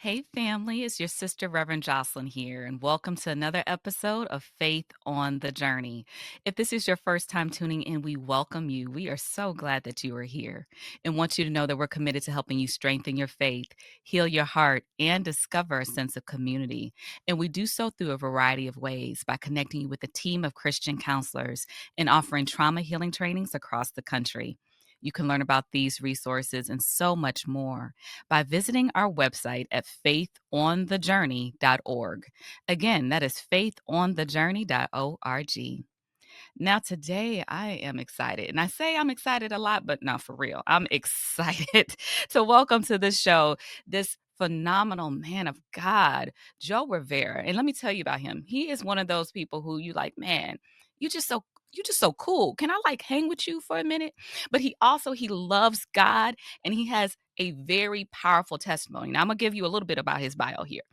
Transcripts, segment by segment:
Hey, family, it's your sister, Reverend Jocelyn here, and welcome to another episode of Faith on the Journey. If this is your first time tuning in, we welcome you. We are so glad that you are here and want you to know that we're committed to helping you strengthen your faith, heal your heart, and discover a sense of community. And we do so through a variety of ways by connecting you with a team of Christian counselors and offering trauma healing trainings across the country. You can learn about these resources and so much more by visiting our website at faithonthejourney.org. Again, that is faithonthejourney.org. Now, today I am excited, and I say I'm excited a lot, but not for real. I'm excited to welcome to the show this phenomenal man of God, Joe Rivera. And let me tell you about him. He is one of those people who you like, man, you just so you just so cool. Can I like hang with you for a minute? But he loves God and he has a very powerful testimony. Now I'm gonna give you a little bit about his bio here.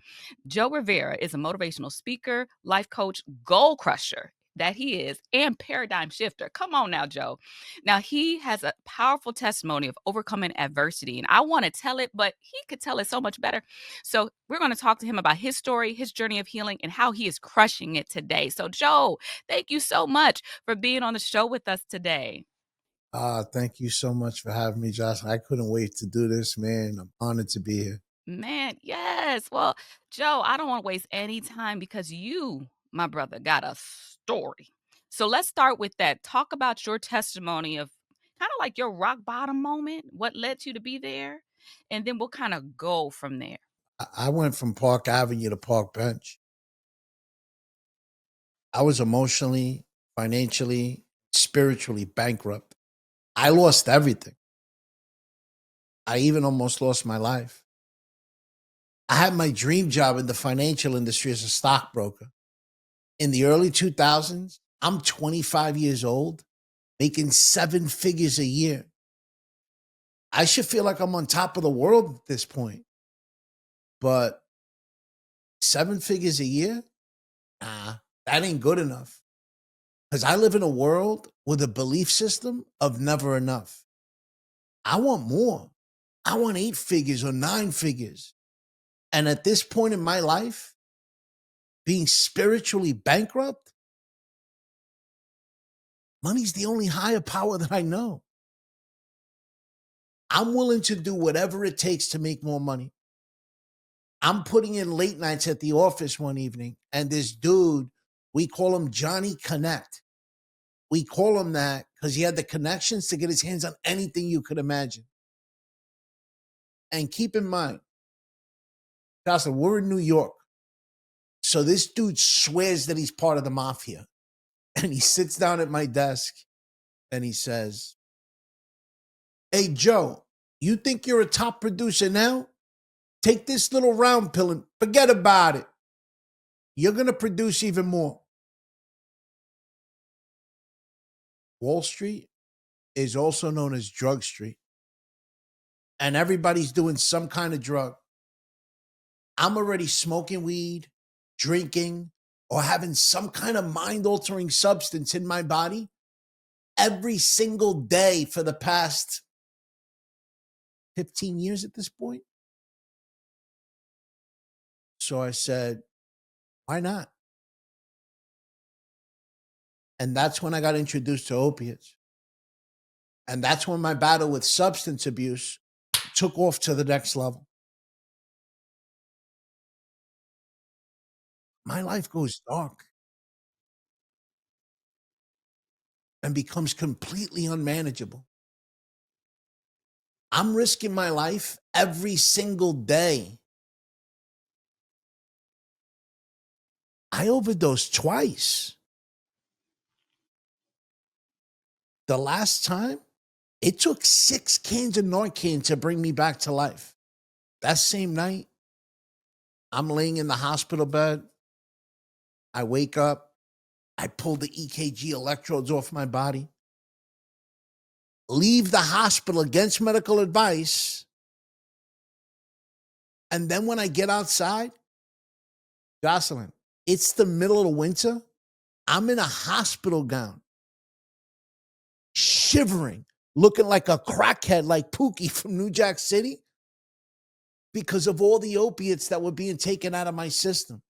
Joe Rivera is a motivational speaker, life coach, goal crusher that he is, and paradigm shifter. Come on now, Joe. Now, he has a powerful testimony of overcoming adversity, and I want to tell it, but he could tell it so much better. So, we're going to talk to him about his story, his journey of healing, and how he is crushing it today. So, Joe, thank you so much for being on the show with us today. Thank you so much for having me, Jocelyn. I couldn't wait to do this, man. I'm honored to be here. Man, yes. Well, Joe, I don't want to waste any time because you, my brother, got a story. So let's start with that. Talk about your testimony of kind of like your rock bottom moment, what led you to be there, and then we'll kind of go from there. I went from Park Avenue to Park Bench. I was emotionally, financially, spiritually bankrupt. I lost everything. I even almost lost my life. I had my dream job in the financial industry as a stockbroker. In the early 2000s, I'm 25 years old, making seven figures a year. I should feel like I'm on top of the world at this point, but seven figures a year? Nah, that ain't good enough. Because I live in a world with a belief system of never enough. I want more. I want eight figures or nine figures. And at this point in my life, being spiritually bankrupt, money's the only higher power that I know. I'm willing to do whatever it takes to make more money. I'm putting in late nights at the office one evening, and this dude, we call him Johnny Connect. We call him that because he had the connections to get his hands on anything you could imagine. And keep in mind, Jocelyn, we're in New York. So this dude swears that he's part of the mafia. And he sits down at my desk and he says, "Hey, Joe, you think you're a top producer now? Take this little round pill and forget about it. You're going to produce even more." Wall Street is also known as Drug Street. And everybody's doing some kind of drug. I'm already smoking weed, drinking, or having some kind of mind altering substance in my body every single day for the past 15 years at this point. So I said, why not? And that's when I got introduced to opiates. And that's when my battle with substance abuse took off to the next level. My life goes dark and becomes completely unmanageable. I'm risking my life every single day. I overdosed twice. The last time, it took 6 cans of Narcan to bring me back to life. That same night, I'm laying in the hospital bed. I wake up. I pull the EKG electrodes off my body, leave the hospital against medical advice. And then when I get outside, Jocelyn, it's the middle of winter. I'm in a hospital gown, shivering, looking like a crackhead like Pookie from New Jack City. because of all the opiates that were being taken out of my system.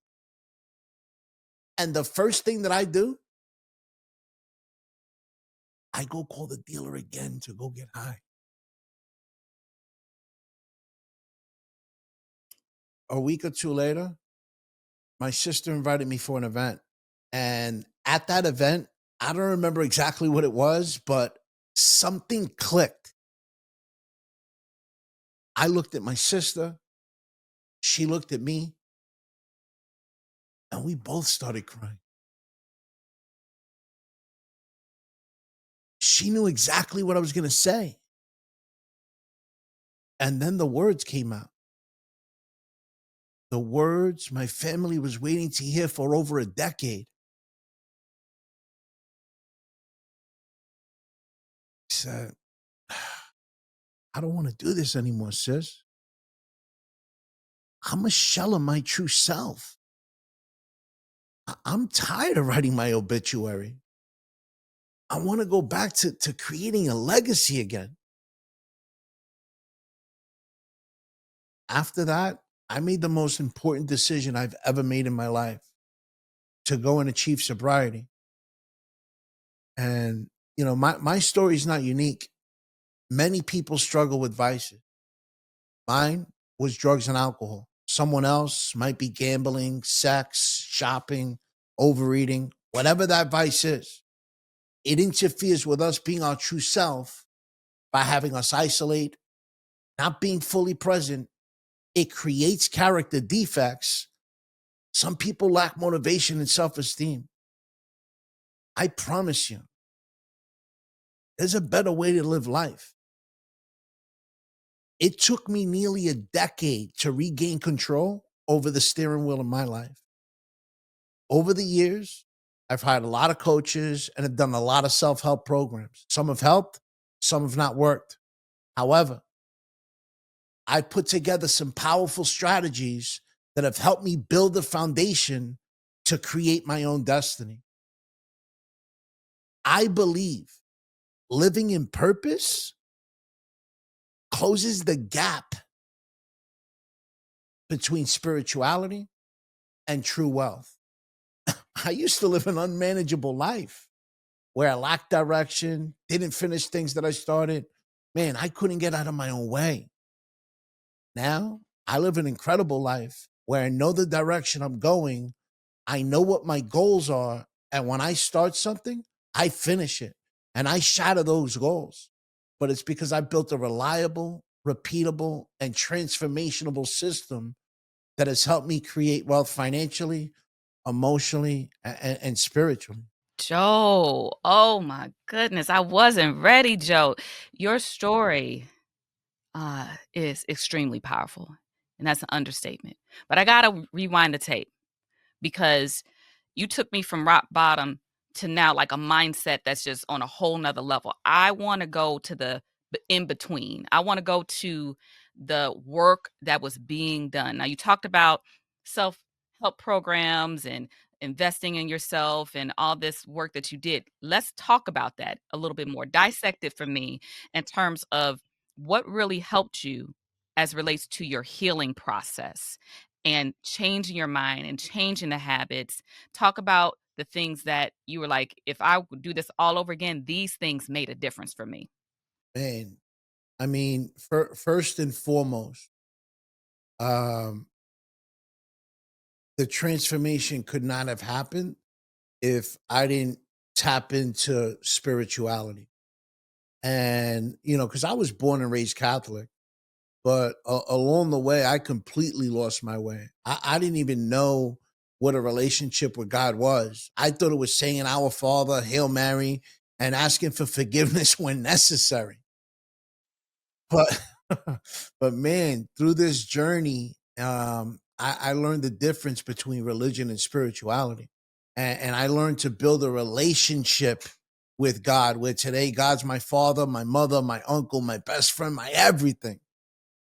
And the first thing that I do, I go call the dealer again to go get high. A week or two later, my sister invited me for an event. And at that event, I don't remember exactly what it was, but something clicked. I looked at my sister, she looked at me, and we both started crying. She knew exactly what I was going to say. And then the words came out. The words my family was waiting to hear for over a decade. She said, I don't want to do this anymore, sis. I'm a shell of my true self. I'm tired of writing my obituary. I want to go back to creating a legacy again. After that, I made the most important decision I've ever made in my life to go and achieve sobriety. And, my story is not unique. Many people struggle with vices. Mine was drugs and alcohol. Someone else might be gambling, sex, shopping, overeating, whatever that vice is. It interferes with us being our true self by having us isolate, not being fully present. It creates character defects. Some people lack motivation and self esteem. I promise you, there's a better way to live life. It took me nearly a decade to regain control over the steering wheel of my life. Over the years, I've hired a lot of coaches and have done a lot of self help programs. Some have helped, some have not worked. However, I put together some powerful strategies that have helped me build a foundation to create my own destiny. I believe living in purpose closes the gap between spirituality and true wealth. I used to live an unmanageable life where I lacked direction, didn't finish things that I started. Man, I couldn't get out of my own way. Now I live an incredible life where I know the direction I'm going. I know what my goals are. And when I start something, I finish it and I shatter those goals. But it's because I built a reliable, repeatable, and transformational system that has helped me create wealth financially, emotionally, and spiritually. Joe, oh my goodness, I wasn't ready, Joe. Your story is extremely powerful, and that's an understatement. But I gotta rewind the tape because you took me from rock bottom to now like a mindset that's just on a whole nother level. I want to go to the in between. I want to go to the work that was being done. Now you talked about self help programs and investing in yourself and all this work that you did. Let's talk about that a little bit more. Dissect it for me in terms of what really helped you as relates to your healing process and changing your mind and changing the habits. Talk about the things that you were like, if I would do this all over again, these things made a difference for me. Man, I mean, first and foremost, um, the transformation could not have happened if I didn't tap into spirituality. And, because I was born and raised Catholic, but along the way, I completely lost my way. I didn't even know what a relationship with God was. I thought it was saying Our Father, Hail Mary, and asking for forgiveness when necessary. But but man, through this journey, I learned the difference between religion and spirituality. And I learned to build a relationship with God, where today God's my father, my mother, my uncle, my best friend, my everything.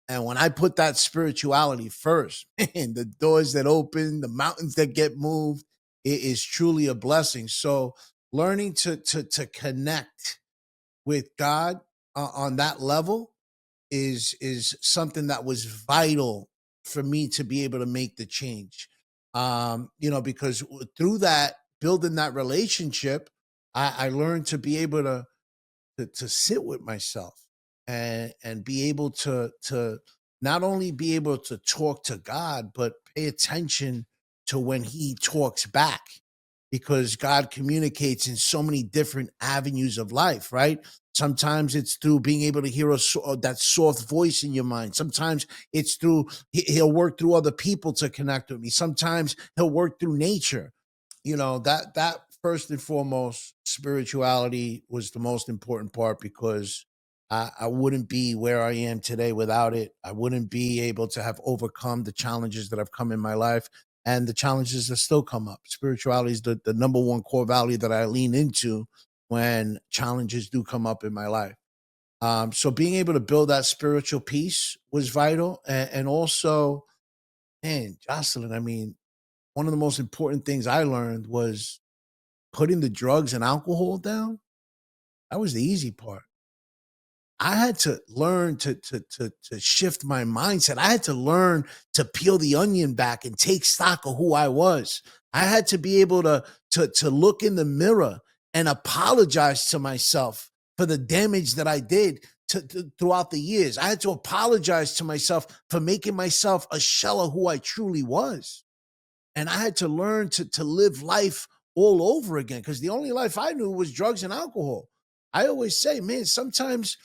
And when I put that spirituality first, man, the doors that open, the mountains that get moved, it is truly a blessing. So learning to connect with God on that level is something that was vital for me to be able to make the change. Because through that, building that relationship, I learned to be able to sit with myself and be able to not only be able to talk to God, but pay attention to when he talks back, because God communicates in so many different avenues of life, right? Sometimes it's through being able to hear that soft voice in your mind. Sometimes it's through he'll work through other people to connect with me. Sometimes he'll work through nature. That first and foremost, spirituality was the most important part, because I wouldn't be where I am today without it. I wouldn't be able to have overcome the challenges that have come in my life and the challenges that still come up. Spirituality is the number one core value that I lean into when challenges do come up in my life. So being able to build that spiritual piece was vital. And also, man, Jocelyn, I mean, one of the most important things I learned was putting the drugs and alcohol down. That was the easy part. I had to learn to shift my mindset. I had to learn to peel the onion back and take stock of who I was. I had to be able to look in the mirror and apologize to myself for the damage that I did throughout the years. I had to apologize to myself for making myself a shell of who I truly was. And I had to learn to live life all over again, because the only life I knew was drugs and alcohol. I always say, man, sometimes,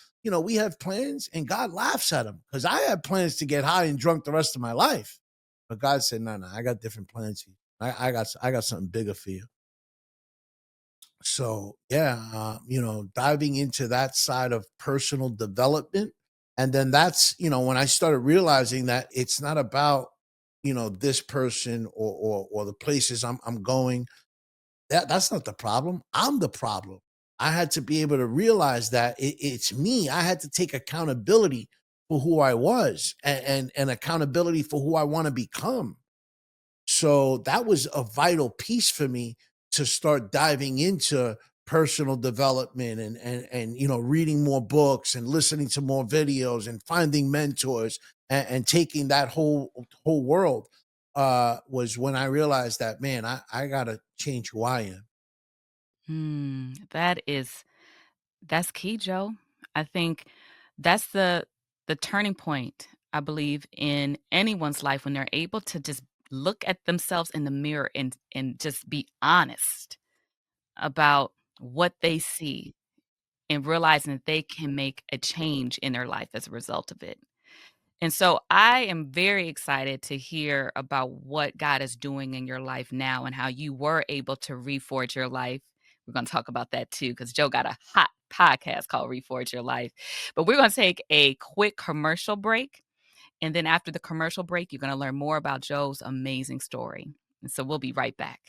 we have plans and God laughs at them, because I had plans to get high and drunk the rest of my life. But God said, no, no, I got different plans for you. I got something bigger for you. So yeah, diving into that side of personal development. And then that's, when I started realizing that it's not about, this person or the places I'm going. That's not the problem. I'm the problem. I had to be able to realize that it's me. I had to take accountability for who I was, and accountability for who I want to become. So that was a vital piece for me to start diving into personal development, and reading more books and listening to more videos and finding mentors, and taking that whole world. Was when I realized that, man, I gotta change who I am. That's key, Joe. I think that's the turning point, I believe, in anyone's life when they're able to just look at themselves in the mirror and just be honest about what they see, and realizing that they can make a change in their life as a result of it. And so I am very excited to hear about what God is doing in your life now and how you were able to reforge your life. We're going to talk about that too, because Joe got a hot podcast called Reforge Your Life. But we're going to take a quick commercial break. And then after the commercial break, you're going to learn more about Joe's amazing story. And so we'll be right back.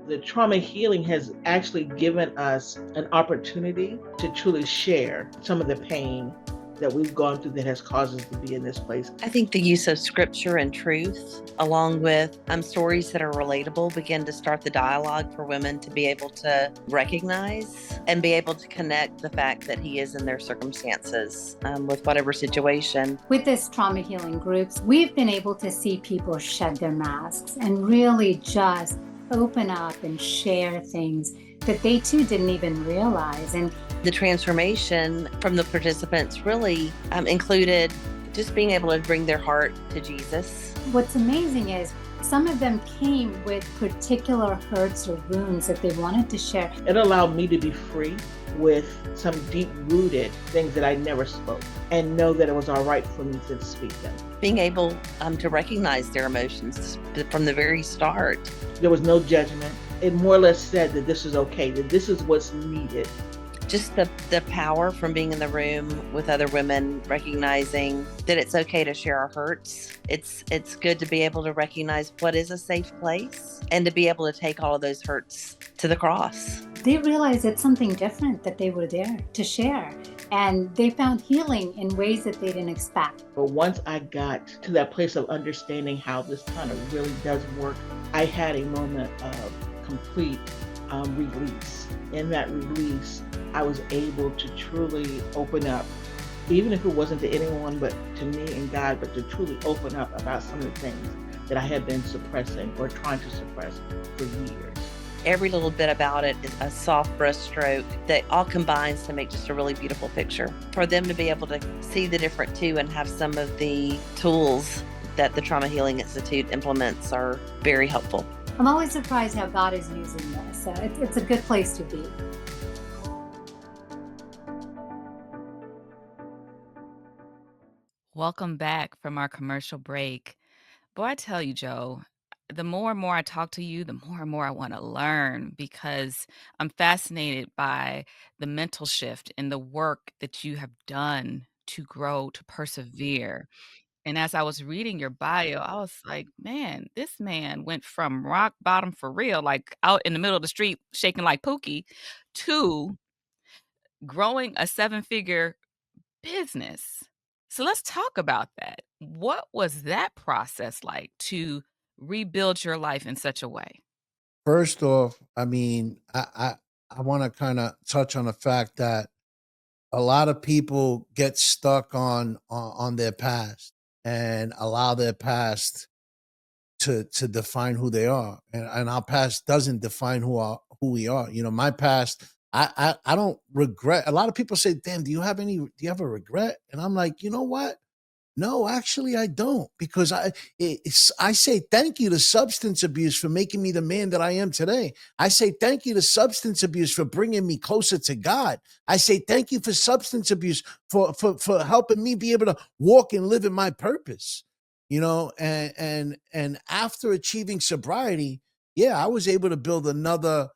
The trauma healing has actually given us an opportunity to truly share some of the pain that we've gone through that has caused us to be in this place. I think the use of scripture and truth, along with stories that are relatable, begin to start the dialogue for women to be able to recognize and be able to connect the fact that he is in their circumstances with whatever situation. With this trauma healing groups, we've been able to see people shed their masks and really just open up and share things that they too didn't even realize. And the transformation from the participants really included just being able to bring their heart to Jesus. What's amazing is some of them came with particular hurts or wounds that they wanted to share. It allowed me to be free with some deep-rooted things that I never spoke, and know that it was all right for me to speak them. Being able to recognize their emotions from the very start. There was no judgment. It more or less said that this is okay, that this is what's needed. Just the power from being in the room with other women, recognizing that it's okay to share our hurts. It's good to be able to recognize what is a safe place and to be able to take all of those hurts to the cross. They realized it's something different that they were there to share. And they found healing in ways that they didn't expect. But once I got to that place of understanding how this kind of really does work, I had a moment of complete release. In that release, I was able to truly open up, even if it wasn't to anyone but to me and God, but to truly open up about some of the things that I had been suppressing or trying to suppress for years. Every little bit about it is a soft brushstroke that all combines to make just a really beautiful picture. For them to be able to see the different too and have some of the tools that the Trauma Healing Institute implements are very helpful. I'm always surprised how God is using this. It's a good place to be. Welcome back from our commercial break. Boy, I tell you, Joe, the more and more I talk to you, the more and more I want to learn because I'm fascinated by the mental shift and the work that you have done to grow, to persevere. And as I was reading your bio, I was like, man, this man went from rock bottom for real, like out in the middle of the street shaking like Pookie, to growing a seven-figure business. So let's talk about that. What was that process like to rebuild your life in such a way? First off, I mean, I want to kind of touch on the fact that a lot of people get stuck on their past and allow their past to define who they are, and our past doesn't define who we are. You know, my past, I don't regret. A lot of people say, "Damn, do you have a regret?" And I'm like, you know what? No, actually, I don't, because I say thank you to substance abuse for making me the man that I am today. I say thank you to substance abuse for bringing me closer to God. I say thank you for substance abuse for helping me be able to walk and live in my purpose. You know, and after achieving sobriety, yeah, I was able to build another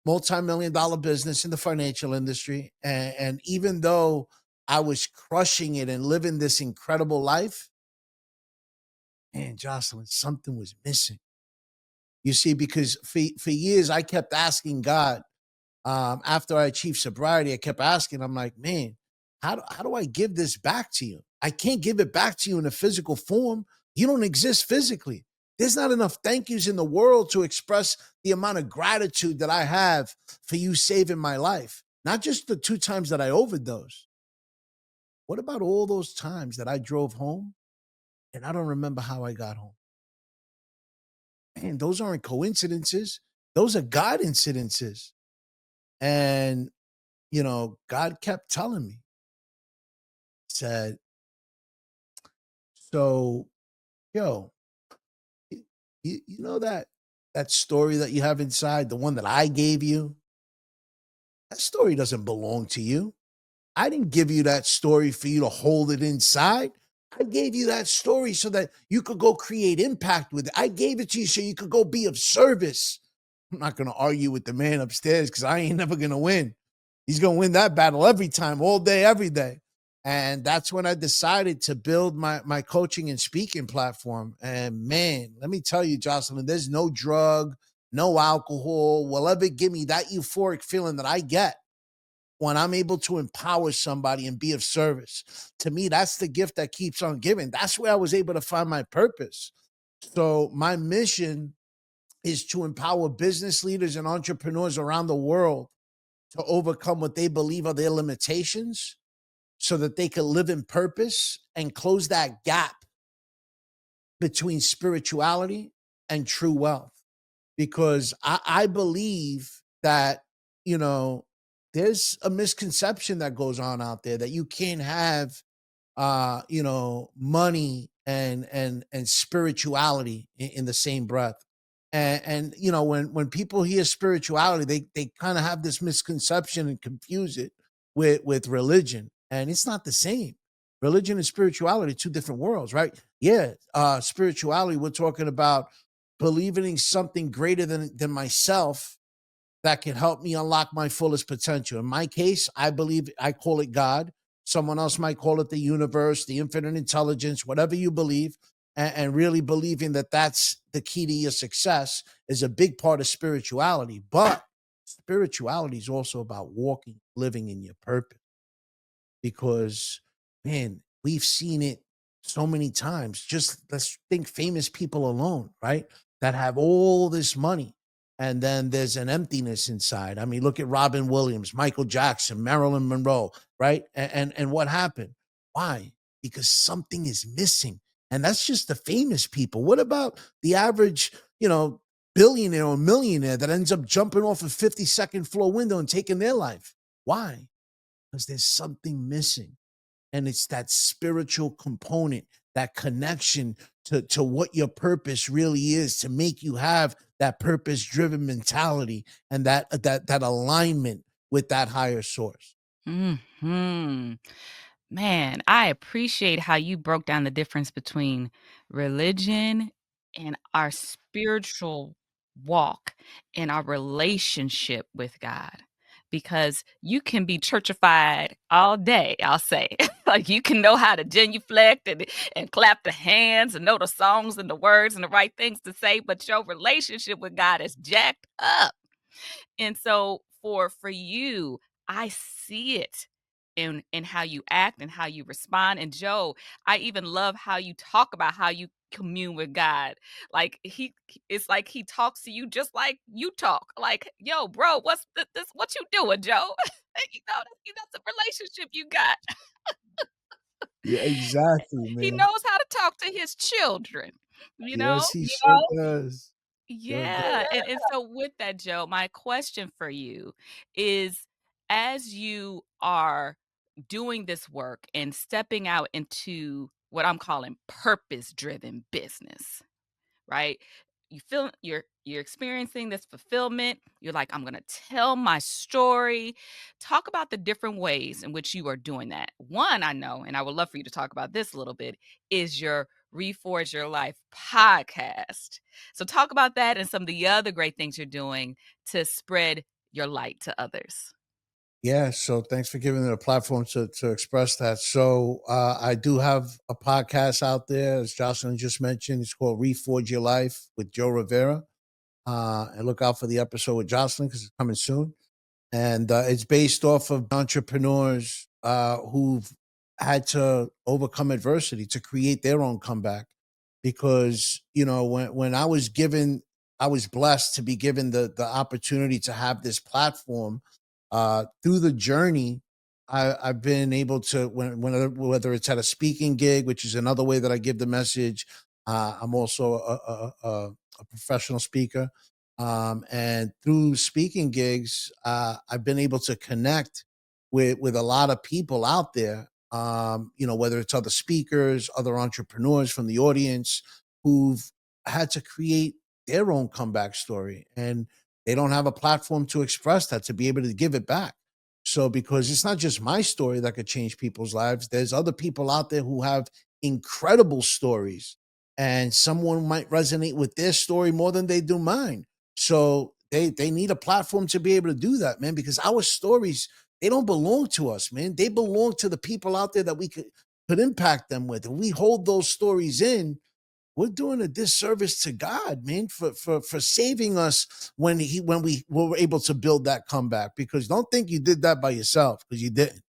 multi-million dollar business in the financial industry. And even though I was crushing it and living this incredible life, man, Jocelyn, something was missing. You see, because for years I kept asking God, after I achieved sobriety, I kept asking, I'm like, man, how do I give this back to you? I can't give it back to you in a physical form. You don't exist physically. There's not enough thank yous in the world to express the amount of gratitude that I have for you saving my life. Not just the 2 times that I overdosed. What about all those times that I drove home and I don't remember how I got home? Man, those aren't coincidences. Those are God incidences. And, you know, God kept telling me, said, so, yo, you know that story that you have inside, the one that I gave you, that story doesn't belong to you. I didn't give you that story for you to hold it inside. I gave you that story so that you could go create impact with it. I gave it to you so you could go be of service. I'm not going to argue with the man upstairs because I ain't never going to win. He's going to win that battle every time, all day, every day. And that's when I decided to build my coaching and speaking platform. And man, let me tell you, Jocelyn, there's no drug, no alcohol will ever give me that euphoric feeling that I get when I'm able to empower somebody and be of service. To me, that's the gift that keeps on giving. That's where I was able to find my purpose. So my mission is to empower business leaders and entrepreneurs around the world to overcome what they believe are their limitations so that they can live in purpose and close that gap between spirituality and true wealth. Because I believe that, you know, there's a misconception that goes on out there that you can't have you know, money and spirituality in the same breath. And you know, when people hear spirituality, they kind of have this misconception and confuse it with religion, and it's not the same. Religion and spirituality, two different worlds, right? Yeah, spirituality, we're talking about believing in something greater than myself that can help me unlock my fullest potential. In my case, I believe I call it God. Someone else might call it the universe, the infinite intelligence, whatever you believe, and really believing that that's the key to your success is a big part of spirituality. But spirituality is also about walking, living in your purpose because, man, we've seen it so many times. Just let's think famous people alone, right? That have all this money and then there's an emptiness inside. I mean, look at Robin Williams, Michael Jackson, Marilyn Monroe, right? And what happened? Why? Because something is missing. And that's just the famous people. What about the average, billionaire or millionaire that ends up jumping off a 52nd floor window and taking their life? Why? Because there's something missing. And it's that spiritual component, that connection to what your purpose really is, to make you have that purpose driven mentality and that alignment with that higher source. Hmm. Man, I appreciate how you broke down the difference between religion and our spiritual walk and our relationship with God. Because you can be churchified all day, I'll say. Like you can know how to genuflect and clap the hands and know the songs and the words and the right things to say, but your relationship with God is jacked up. And so for you, I see it in how you act and how you respond. And Joe, I even love how you talk about how you commune with God. Like it's like he talks to you just like you talk. Like, yo, bro, what's this? What you doing, Joe? That's a relationship you got. Yeah, exactly, He man. knows how to talk to his children. You know? Yes, he sure does. Sure does. Yeah, and so with that, Joe, my question for you is, as you are doing this work and stepping out into what I'm calling purpose-driven business, right? You feel you're experiencing this fulfillment. You're like, I'm gonna tell my story. Talk about the different ways in which you are doing that. One, I know, and I would love for you to talk about this a little bit, is your Reforge Your Life podcast. So talk about that and some of the other great things you're doing to spread your light to others. Yeah, so thanks for giving it a platform to express that. So I do have a podcast out there, as Jocelyn just mentioned. It's called Reforge Your Life with Joe Rivera. And look out for the episode with Jocelyn because it's coming soon. And it's based off of entrepreneurs who've had to overcome adversity to create their own comeback. Because when I was blessed to be given the opportunity to have this platform. Through the journey, I've been able to whether it's at a speaking gig, which is another way that I give the message. I'm also a professional speaker, and through speaking gigs, I've been able to connect with a lot of people out there. Whether it's other speakers, other entrepreneurs from the audience who've had to create their own comeback story, and they don't have a platform to express that, to be able to give it back. So, because it's not just my story that could change people's lives, there's other people out there who have incredible stories, and someone might resonate with their story more than they do mine. So they need a platform to be able to do that, man, because our stories, they don't belong to us, man. They belong to the people out there that we could impact them with. And we hold those stories in, we're doing a disservice to God, man, for saving us when we were able to build that comeback. Because don't think you did that by yourself, because you didn't.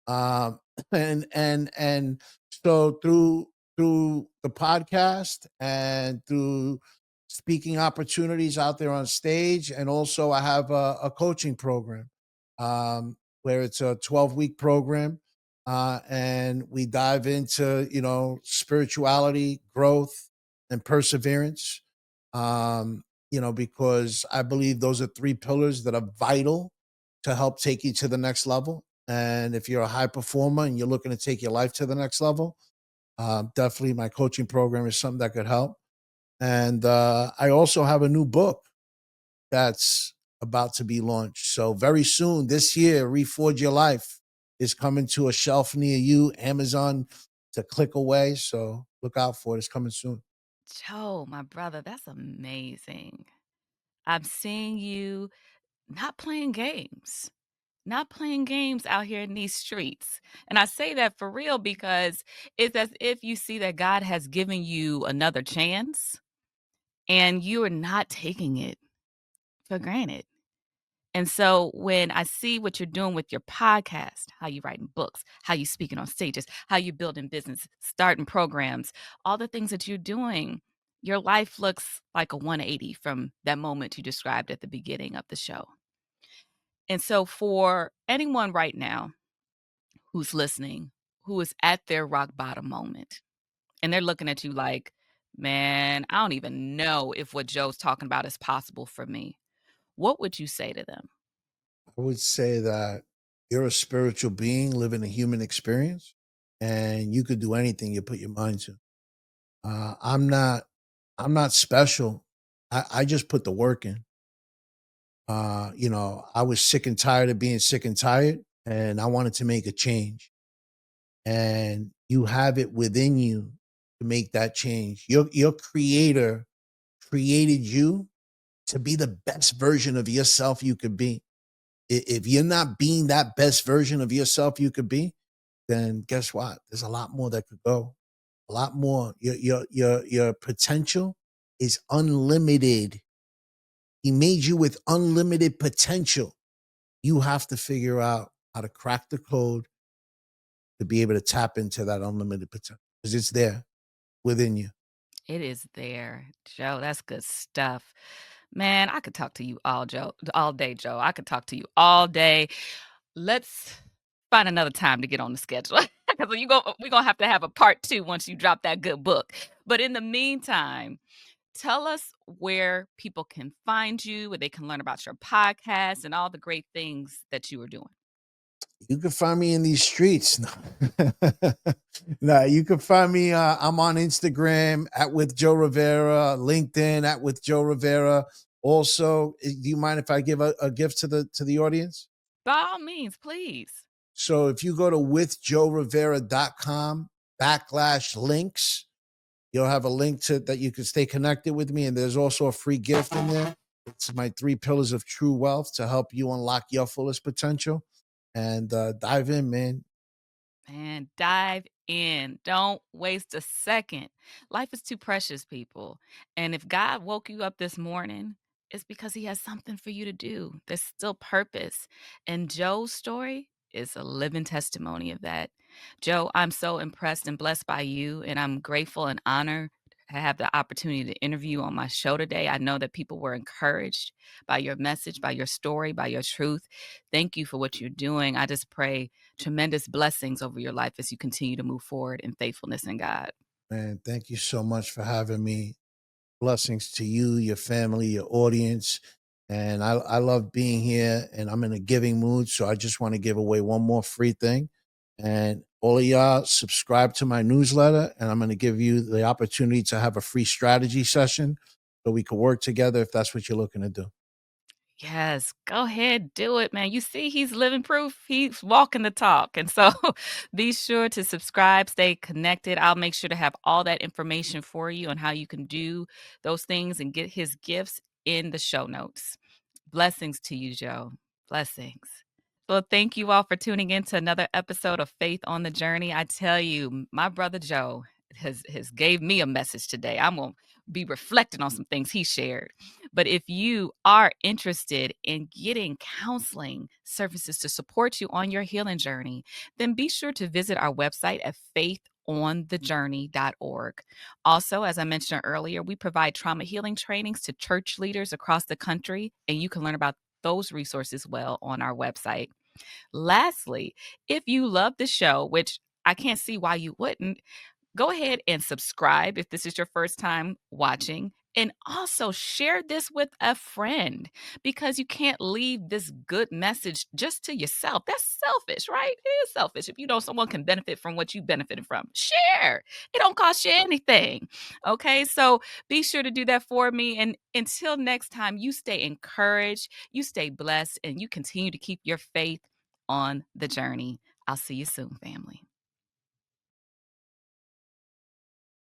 Um, and so through the podcast and through speaking opportunities out there on stage, and also I have a coaching program, where it's a 12-week program, and we dive into spirituality, growth, and perseverance. Because I believe those are three pillars that are vital to help take you to the next level. And if you're a high performer and you're looking to take your life to the next level, definitely my coaching program is something that could help. And I also have a new book that's about to be launched. So very soon this year, Reforge Your Life is coming to a shelf near you. Amazon, to click away. So look out for it. It's coming soon. Joe, my brother, that's amazing. I'm seeing you not playing games. Not playing games out here in these streets. And I say that for real because it's as if you see that God has given you another chance and you are not taking it for granted. And so when I see what you're doing with your podcast, how you writing books, how you speaking on stages, how you building business, starting programs, all the things that you're doing, your life looks like a 180 from that moment you described at the beginning of the show. And so, for anyone right now who's listening, who is at their rock bottom moment, and they're looking at you like, man, I don't even know if what Joe's talking about is possible for me, what would you say to them? I would say that you're a spiritual being living a human experience, and you could do anything you put your mind to. Uh, I'm not. I'm not special. I just put the work in. I was sick and tired of being sick and tired, and I wanted to make a change. And you have it within you to make that change. Your creator created you to be the best version of yourself you could be. If you're not being that best version of yourself you could be, then guess what? There's a lot more that could go. A lot more. Your potential is unlimited. He made you with unlimited potential. You have to figure out how to crack the code to be able to tap into that unlimited potential because it's there within you. It is there, Joe. That's good stuff. Man, I could talk to you all day, Joe. I could talk to you all day. Let's find another time to get on the schedule because we're gonna have to have a part two once you drop that good book. But in the meantime, tell us where people can find you, where they can learn about your podcast and all the great things that you are doing. You can find me in these streets. No, you can find me. I'm on Instagram at with Joe Rivera, LinkedIn at with Joe Rivera. Also, do you mind if I give a gift to the audience? By all means, please. So if you go to withjoerivera.com/links, you'll have a link to that you can stay connected with me. And there's also a free gift in there. It's my 3 pillars of true wealth to help you unlock your fullest potential. And dive in, man. Man, dive in. Don't waste a second. Life is too precious, people. And if God woke you up this morning, it's because he has something for you to do. There's still purpose. And Joe's story is a living testimony of that. Joe, I'm so impressed and blessed by you, and I'm grateful and honored to have the opportunity to interview you on my show today. I know that people were encouraged by your message, by your story, by your truth. Thank you for what you're doing. I just pray tremendous blessings over your life as you continue to move forward in faithfulness in God. Man, thank you so much for having me. Blessings to you, your family, your audience. And I love being here and I'm in a giving mood. So I just want to give away one more free thing. And all of y'all subscribe to my newsletter and I'm going to give you the opportunity to have a free strategy session so we can work together if that's what you're looking to do. Yes, go ahead, do it, man. You see, he's living proof. He's walking the talk. And so be sure to subscribe, stay connected. I'll make sure to have all that information for you on how you can do those things and get his gifts in the show notes. Blessings to you, Joe. Blessings. Well, thank you all for tuning in to another episode of Faith on the Journey. I tell you, my brother Joe has gave me a message today. I'm going to be reflecting on some things he shared. But if you are interested in getting counseling services to support you on your healing journey, then be sure to visit our website at faithonthejourney.org. Also, as I mentioned earlier, we provide trauma healing trainings to church leaders across the country, and you can learn about those resources well on our website. Lastly, if you love the show, which I can't see why you wouldn't, go ahead and subscribe if this is your first time watching. And also share this with a friend because you can't leave this good message just to yourself. That's selfish, right? It is selfish. If you know someone can benefit from what you benefited from, share. It don't cost you anything. Okay, so be sure to do that for me. And until next time, you stay encouraged, you stay blessed, and you continue to keep your faith on the journey. I'll see you soon, family.